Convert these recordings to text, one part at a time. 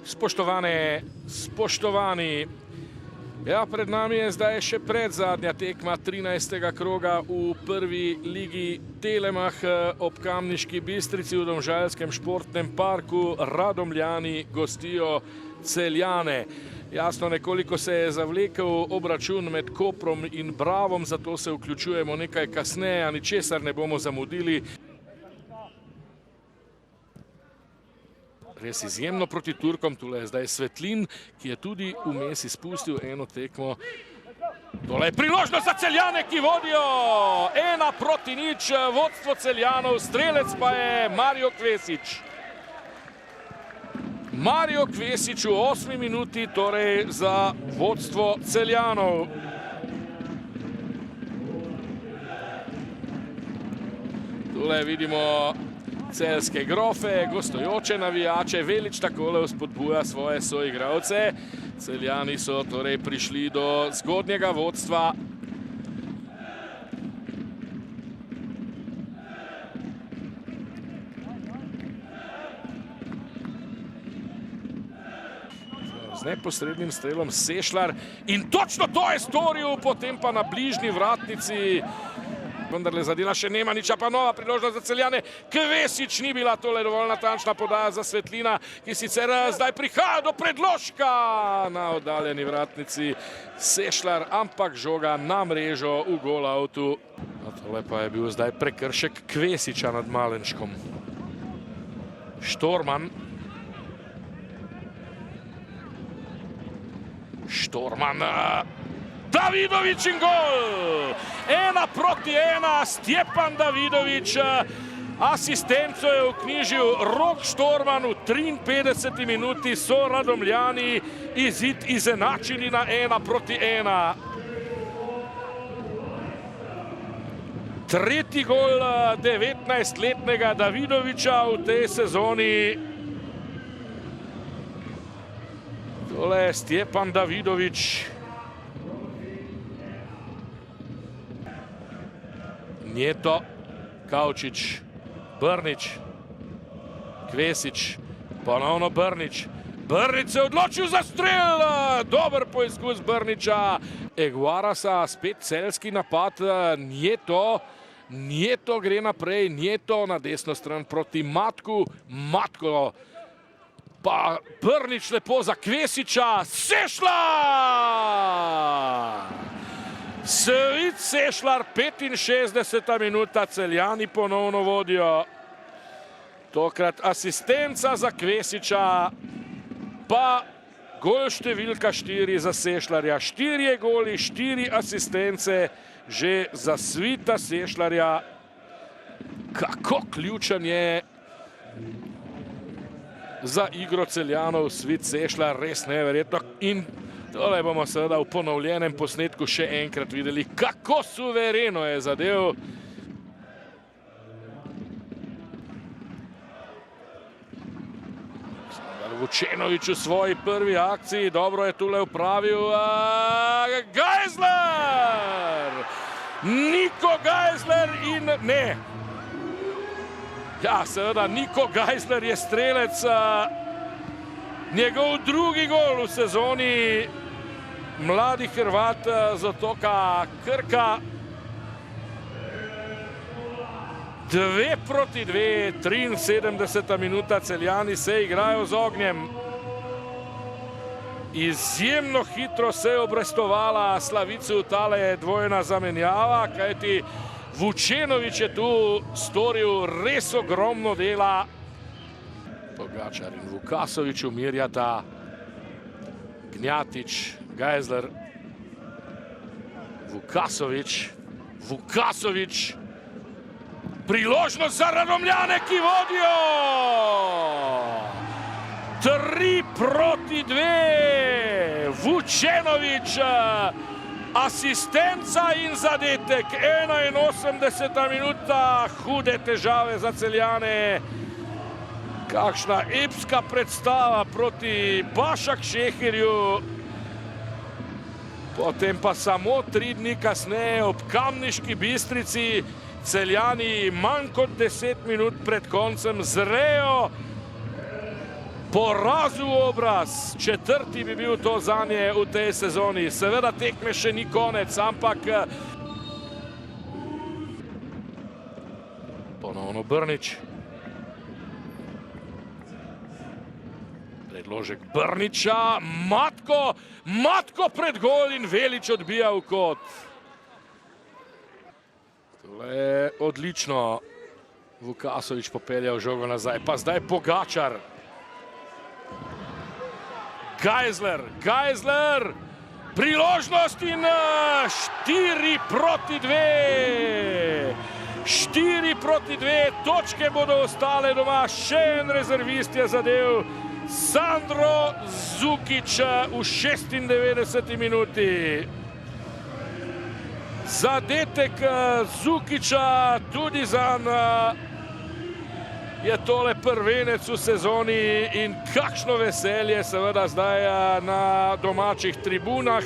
Spoštovani, ja, pred nami je zdaj še predzadnja tekma 13. kroga v prvi ligi Telemach ob Kamniški Bistrici v Domžalskem športnem parku. Radomljani gostijo Celjane. Jasno, nekoliko se je zavlekel obračun med Koprom in Bravom, zato se vključujemo nekaj kasneje, a ničesar ne bomo zamudili. Res izjemno proti Turkom, tule je zdaj Svetlin, ki je tudi vmes izpustil eno tekmo. Tole je priložnost za Celjane, ki vodijo 1-0, vodstvo Celjanov, strelec pa je Mario Kvesič. Mario Kvesič v 8. minuti, torej za vodstvo Celjanov. Tule vidimo celjske grofe, gostujoče navijače. Velič takole vzpodbuja svoje soigralce. Celjani so torej prišli do zgodnjega vodstva. Z neposrednim strelom Sešljar in točno to je storil, potem pa na bližnji vratnici vendarle zadela še Nemaniča, pa nova priložnost za Celjane. Kvesič, ni bila tole dovolj natančna podaja za Svetlina, ki sicer zdaj prihaja do predložka na oddaljeni vratnici. Sešljar, ampak žoga na mrežo v golavtu. Tole pa je bil zdaj prekršek Kvesiča nad Malenškom. Štorman. Davidovič in gol! 1-1, Stjepan Davidovič. Asistenco je vknjižil Rok Štorman v 53. minuti, so Radomljani izid izenačili na 1-1. Tretji gol 19-letnega Davidoviča v tej sezoni. Tole je Stjepan Davidovič. Njeto, Kavčič, Brnič, Kvesič, ponovno Brnič. Brnič se odločil za strel, dober poizkus Brniča. Eguarasa, spet celjski napad, Njeto gre naprej, Njeto na desno stran proti Matku, Matko pa Brnič lepo za Kvesiča, Sešljar! Svit Sešljar, 65. minuta, Celjani ponovno vodijo. Tokrat asistenca za Kvesiča, pa gol številka 4 za Sešljarja. 4 goli, 4 asistence že za Svita Sešljarja. Kako ključen je za igro Celjanov Svit Sešljar, res neverjetno. In tole bomo seveda v ponovljenem posnetku še enkrat videli, kako suvereno je zadev. Vučenovič v svoji prvi akciji, dobro je tule upravil Geisler! Niko Geisler in ne. Ja, seveda, Niko Geisler je strelec, njegov drugi gol v sezoni. Mladi Hrvat z otoka Krka. 2-2, 73. minuta, Celjani se igrajo z ognjem. Izjemno hitro se je obrestovala Slavicu tale dvojna zamenjava, kajti Vučenovič je tu storil res ogromno dela. Pogačar in Vukasovič umirjata. Gnjatič, Geisler, Vukasovič. Priložnost za Radomljane, ki vodijo! 3-2, Vučenovič, asistenca in zadetek. 81. minuta, hude težave za Celjane. Kakšna epska predstava proti Bašak Šehirju. Potem pa samo 3 dni kasneje ob Kamniški Bistrici Celjani manj kot 10 minut pred koncem zrejo Poraz v obraz, četrti bi bil to zanje v tej sezoni. Seveda tekme še ni konec, ampak ponovno Brnič. Predložek Brniča, Matko pred gol in Velič odbija v kot. Tole je odlično. Vukasovič popeljal žogo nazaj, pa zdaj Pogačar. Geisler, priložnost in 4-2. 4-2, točke bodo ostale doma, še en rezervist je zadev. Sandro Zukić v 96. minuti. Zadetek Zukića tudi zanj je tole prvenec v sezoni in kakšno veselje seveda zdaj na domačih tribunah.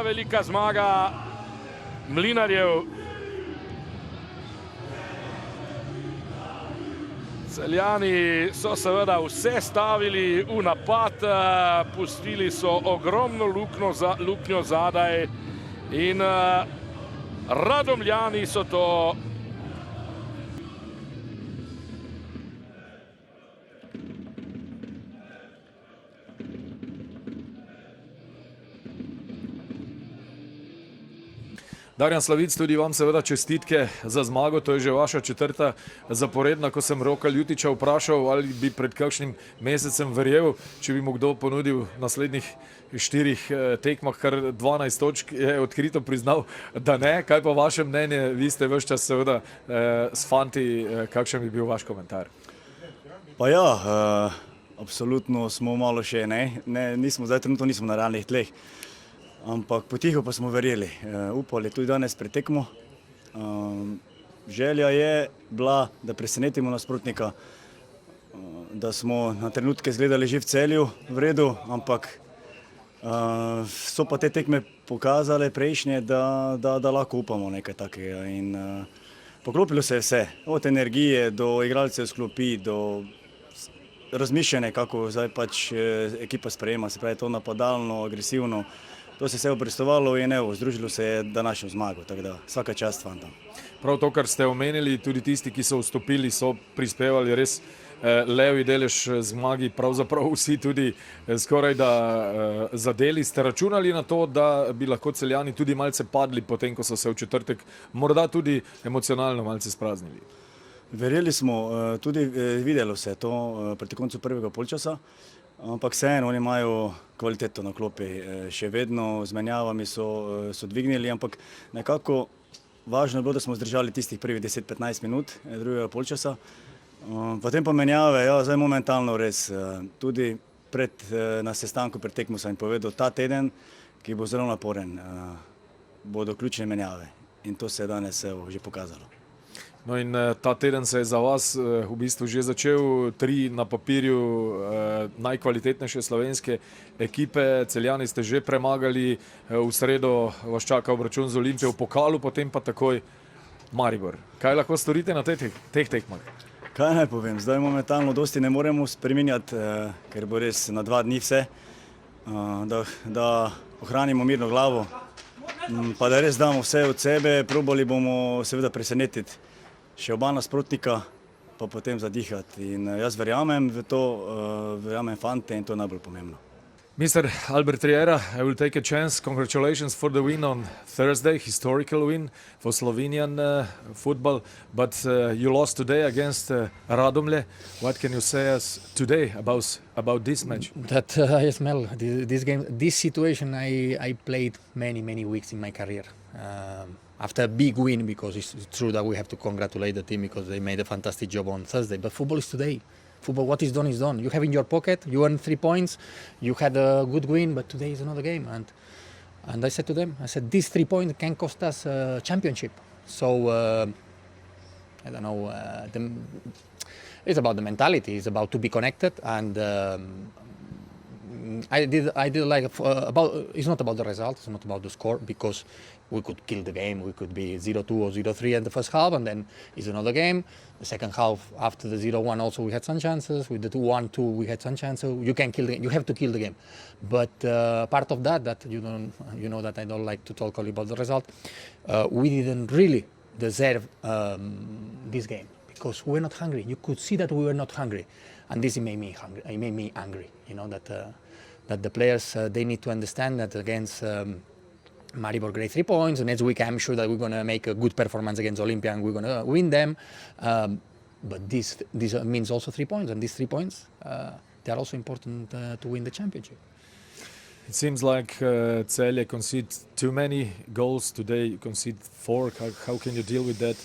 Velika zmaga Mlinarjev. Celjani so seveda vse stavili v napad, pustili so ogromno luknjo zadaj in Radomljani so to Darjan Slavic, tudi vam seveda čestitke za zmago, to je že vaša četrta zaporedna. Ko sem Roka Ljutića vprašal, ali bi pred kakšnim mesecem verjel, če bi mu kdo ponudil naslednjih 4 tekmah kar 12 točk, je odkrito priznal, da ne. Kaj pa vaše mnenje? Vi ste ves čas seveda s fanti, kakšen bi bil vaš komentar? Pa ja, absolutno smo malo še trenutno nismo na realnih tleh. Ampak potiho pa smo verjeli, upali tudi danes pred tekmo. Želja je bila, da presenetimo nasprotnika, da smo na trenutke izgledali že v Celju v redu, ampak so pa te tekme pokazale prejšnje, da lahko upamo nekaj takega. In poklopilo se je vse, od energije do igralcev s klopi, do razmišljanja, kako zdaj pač ekipa sprejema, se pravi to napadalno, agresivno. To se je vse obrestovalo in evo, združilo se je današnjo zmago, tako da vsaka čast fantom. Prav to, kar ste omenili, tudi tisti, ki so vstopili, so prispevali res levi delež zmagi, pravzaprav vsi tudi skoraj da zadeli. Ste računali na to, da bi lahko Celjani tudi malce padli, potem ko so se v četrtek morda tudi emocionalno malce spraznili? Verjeli smo, tudi videlo se to proti koncu prvega polčasa. Ampak vseeno, oni imajo kvaliteto na klopi, še vedno z menjavami so dvignili, ampak nekako važno je bilo, da smo zdržali tistih prvih 10-15 minut drugega polčasa. Potem pa menjave, ja, zdaj momentalno res, tudi na sestanku pred tekmo sem povedal, ta teden, ki bo zelo naporen, bodo ključne menjave in to se je danes že pokazalo. No in ta teden se je za vas v bistvu že začel, 3 na papirju najkvalitetnejše slovenske ekipe. Celjani ste že premagali, v sredo vas čaka obračun z Olimpijo v pokalu, potem pa takoj Maribor. Kaj lahko storite na teh tekmah? Kaj naj povem, zdaj momentalno dosti ne moremo spreminjati, ker bo res na 2 dni vse, da ohranimo mirno glavo, pa da res damo vse od sebe, probali bomo seveda presenetiti še oba nasprotnika, pa potem zadihati. In jaz verjamem v to, verjamem fante in to je najbolj pomembno. Mr. Albert Riera, I will take a chance. Congratulations for the win on Thursday, historical win for Slovenian football. But you lost today against Radomlje. What can you say us today about this match? That I smell this game, this situation I played many weeks in my career. After a big win, because it's true that we have to congratulate the team because they made a fantastic job on Thursday. But football is today. Football, what is done is done. You have in your pocket, you earned 3 points, you had a good win, but today is another game. And I said to them, these 3 points can cost us a championship. So, I don't know, it's about the mentality, it's about to be connected and I did like about. It's not about the result. It's not about the score because we could kill the game. We could be 0-2 or 0-3 in the first half, and then it's another game. The second half, after the 0-1, also we had some chances. With the 2-1, we had some chances. You can kill the game. You have to kill the game. But part of that you know that I don't like to talk only about the result. We didn't really deserve this game because we were not hungry. You could see that we were not hungry, and this made me hungry. It made me angry. You know that the players they need to understand that against. Maribor great 3 points, and next week I'm sure that we're going to make a good performance against Olympia and we're going to win them. But this means also 3 points, and these 3 points they are also important to win the championship. It seems like Celje concede too many goals today. You concede 4. How can you deal with that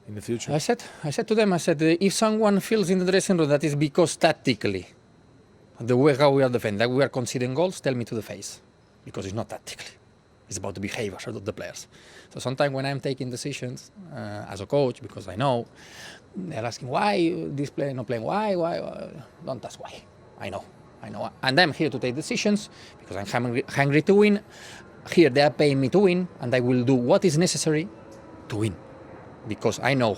in the future? I said to them, if someone feels in the dressing room that is because tactically, the way how we are defending, that we are conceding goals, tell me to the face, because it's not tactically. It's about the behavior of the players. So sometimes when I'm taking decisions as a coach, because I know, they're asking why this player not playing, why? Don't ask why. I know. And I'm here to take decisions because I'm hungry to win. Here they are paying me to win, and I will do what is necessary to win. Because I know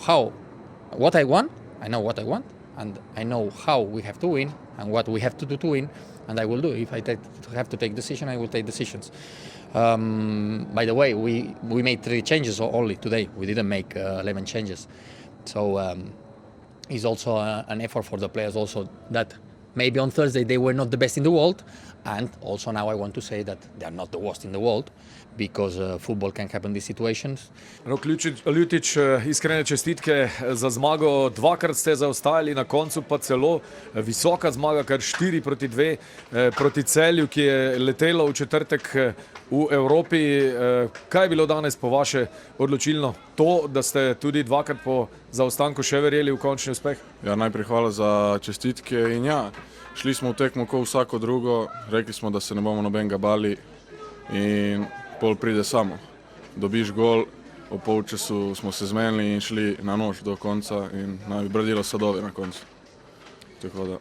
what I want, and I know how we have to win, and what we have to do to win, and I will do. If I have to take decisions, I will take decisions. By the way, we made 3 changes only today. We didn't make 11 changes. So it's also an effort for the players also that maybe on Thursday they were not the best in the world, and also now I want to say that they are not the worst in the world, because football can happen in these situations. Rok Ljutić, iskrene čestitke za zmago. 2-krat ste zaostajali, na koncu pa celo visoka zmaga, kar 4-2 proti Celju, ki je letelo v četrtek v Evropi. Kaj je bilo danes po vaše odločilno? To, da ste tudi 2-krat po zaostanku še verjeli v končni uspeh? Ja, najprej hvala za čestitke in ja, šli smo v tekmo kot vsako drugo, rekli smo, da se ne bomo nobenega bali in pol pride samo. Dobiš gol, v polčasu smo se zmenili in šli na nož do konca in nam je bradilo sadove na koncu. Tako da.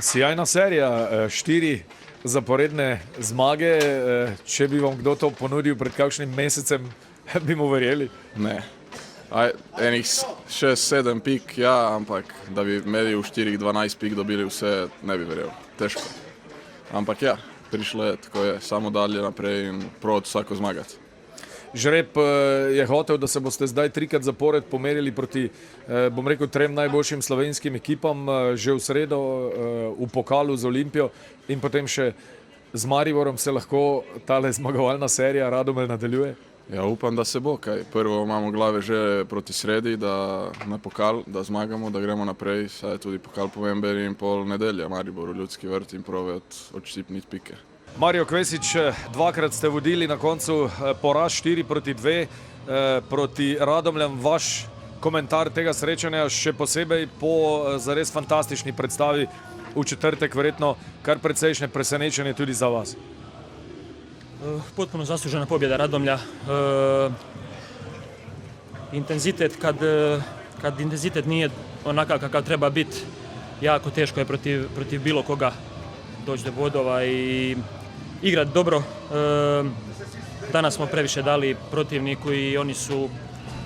Sjajna serija, 4 zaporedne zmage. Če bi vam kdo to ponudil pred kakšnim mesecem, bi mu verjeli? Ne. Enih 6-7 pik, ja, ampak da bi imeli v 4-12 pik dobili vse, ne bi verjel. Težko. Ampak ja, prišlo je, tako je, samo dalje naprej in proti vsako zmagati. Žreb je hotel, da se boste zdaj 3-krat zapored pomerili proti, bom rekel, 3 najboljšim slovenskim ekipam, že v sredo v pokalu z Olimpijo in potem še z Mariborom. Se lahko tale zmagovalna serija Radomelj nadaljuje? Ja, upam, da se bo, kaj. Prvo imamo glave že proti sredi, da na pokal, da zmagamo, da gremo naprej, saj je tudi pokal pomemben in pol nedelja, Maribor v Ljudski vrt in prove odštipniti pike. Mario Kvesić, 2-krat ste vodili, na koncu poraz 4-2 proti Radomljam. Vaš komentar tega srečanja, še posebej po zares fantastični predstavi v četrtek, verjetno kar precejšnje presenečenje tudi za vas. Potpuno zaslužena pobjeda Radomlja. Intenzitet, kad intenzitet nije onakav kakav treba biti, jako teško je protiv bilo koga doći do bodova i igrati dobro. Danas smo previše dali protivniku i oni su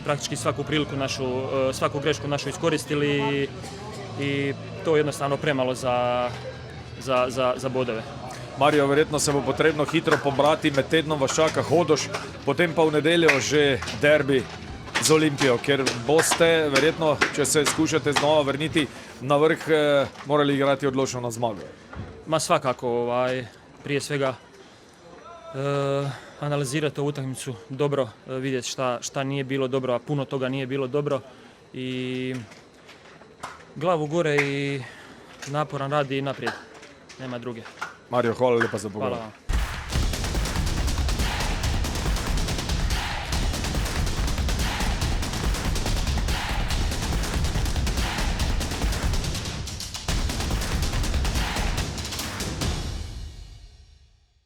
praktički svaku priliku našu, svaku grešku našu iskoristili i to je jednostavno premalo za bodove. Mario, verjetno se bo potrebno hitro pobrati, med tednom vas čaka Hodoš, potem pa v nedeljo že derbi z Olimpijo, ker boste verjetno, če se skušate znova vrniti na vrh, morali igrati odločno na zmago. Ma svakako, prije svega analizirati ovu utakmicu dobro, vidjeti šta nije bilo dobro, a puno toga nije bilo dobro i glavu gore i naporan rad i naprijed, nema druge. Mario, hvala lepa za pogovor. Hvala vam.